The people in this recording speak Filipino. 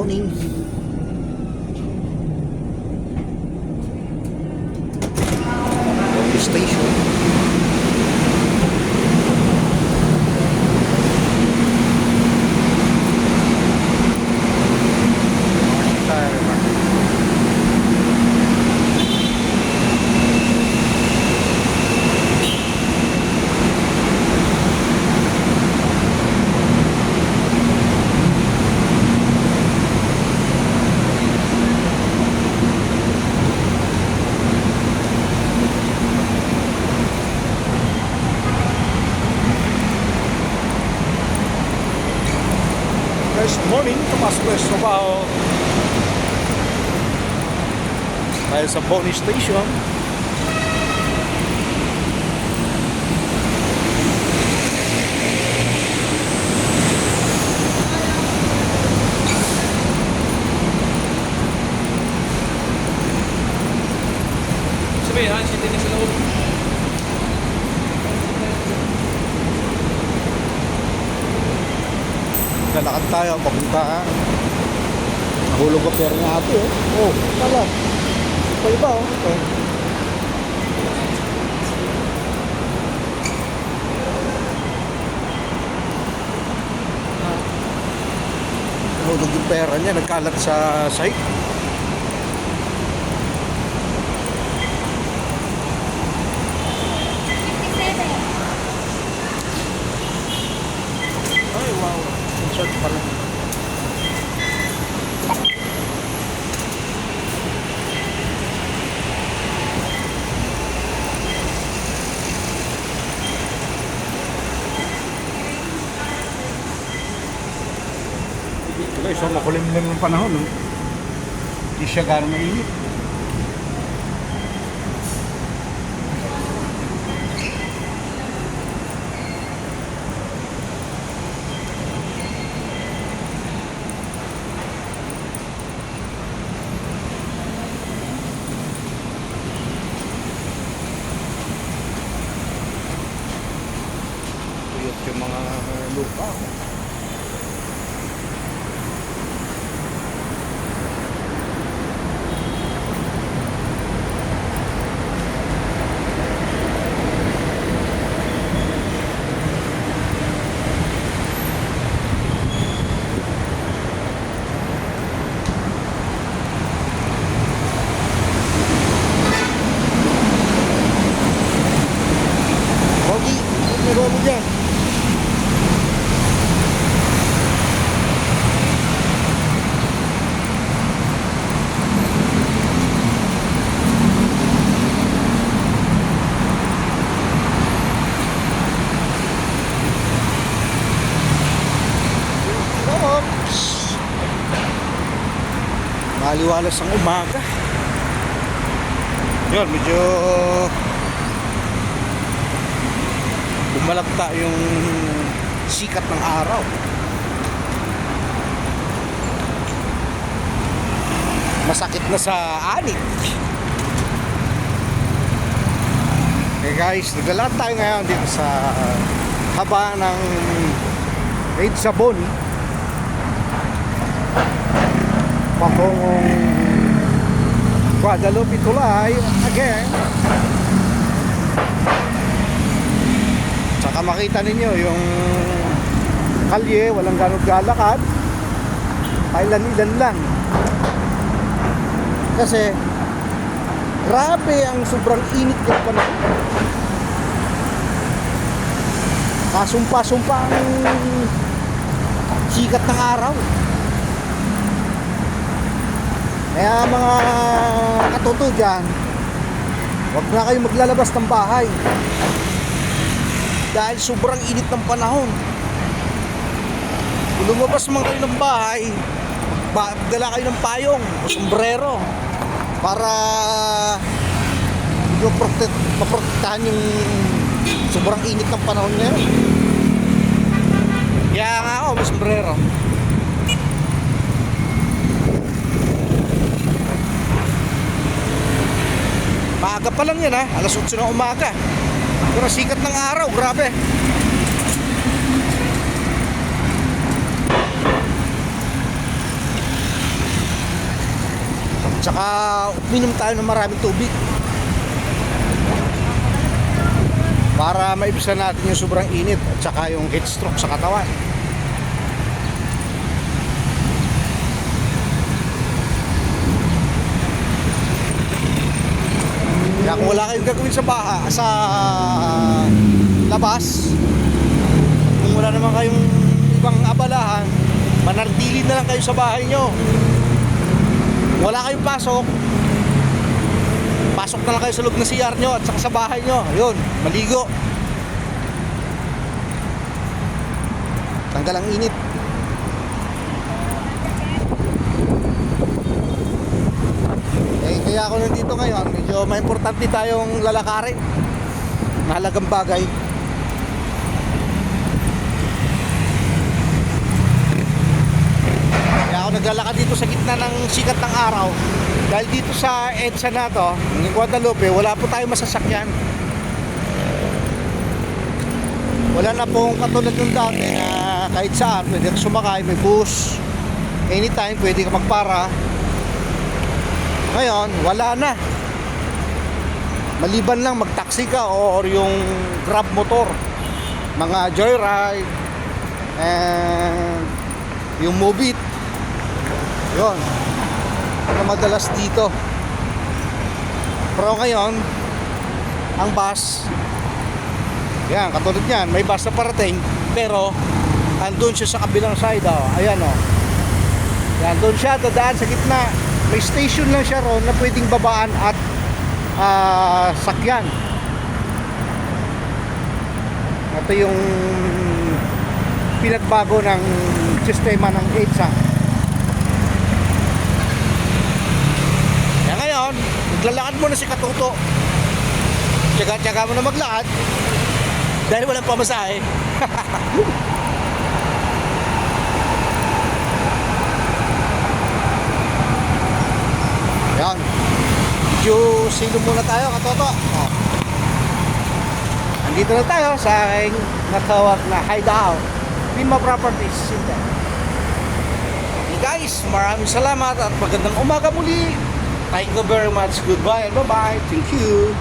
morning. Station. First morning, pumasok na sa trabaho tayo sa Boni Station. Sabi, sitin na sa loob. Lalakad tayo, papunta. Nahulog ka pero nga ate eh. Oh, tala. Pa iba oh. Okay. Nahulog yung pera niya, nagkalat sa site. Ay, wow. Insert pala. Okay, so makulimlim ng panahon, no? Hindi siya gano'ng mainit. Tuyot yung mga lupa. Rogi, meron mo dyan. Maliwalas ang umaga. Yun, medyo bumalagta yung sikat ng araw. Masakit na sa anit. Okay guys, naglalakad tayo ngayon dito sa haba ng Raid sa Boni. Pakongong Guadalupe Tulay again. Saka makita ninyo yung kalye, walang ganong galakad, pailan-ilan lang. Kasi grabe ang sobrang init ng panahon. Kasumpa-sumpa ang sikat ng araw. Kaya mga katuto dyan, huwag na kayo maglalabas ng bahay dahil sobrang init ng panahon. Kung lumabas man kayo ng bahay, magdala kayo ng payong o sombrero para maprotektahan yung sobrang init ng panahon ngayon. Kaya nga ako, may sombrero. Maaga pa lang yan ha, alas 8 ng umaga. Pero sikat ng araw, grabe. Tsaka uminom tayo ng maraming tubig para maibsan natin yung sobrang init at saka yung heat stroke sa katawan. Kaya kung wala kayong gagawin sa sa labas, kung wala naman kayong ibang abalahan, manartili na lang kayo sa bahay nyo. Kung wala kayong pasok, pasok na lang kayo sa loob ng CR nyo at saka sa bahay nyo. Yun, maligo. Tanggal ang init. Kaya ako nandito ngayon, medyo may importante tayong lalakarin. Mahalagang bagay. Kaya ako naglalakad dito sa gitna ng sikat ng araw. Dahil dito sa EDSA na to, ng Guadalupe, wala po tayong masasakyan. Wala na pong katulad ng dati na kahit saan pwede ka sumakay, may bus. Anytime pwede ka magpara. Ngayon, wala na. Maliban lang mag-taxi ka or yung grab motor, mga joyride, and yung Mobit. Yun. Na madalas dito. Pero ngayon, ang bus, yan, katulad yan, may bus na parating, pero andun siya sa kabilang side. Ayan o. Yan, doon siya, dadaan sa gitna. May station lang siya ron na pwedeng babaan at sakyan. Ito yung pinagbago ng sistema ng EDSA. Kaya ngayon, maglalakad mo na si Katuto. Tsaga-tsaga mo na maglakad dahil walang pamasahe. Yan. Medyo silo muna tayo, Katoto. Andito na tayo sa aking natawag na hideout, Pima Properties. Okay guys, maraming salamat at magandang umaga muli. Thank you very much. Goodbye and bye-bye. Thank you.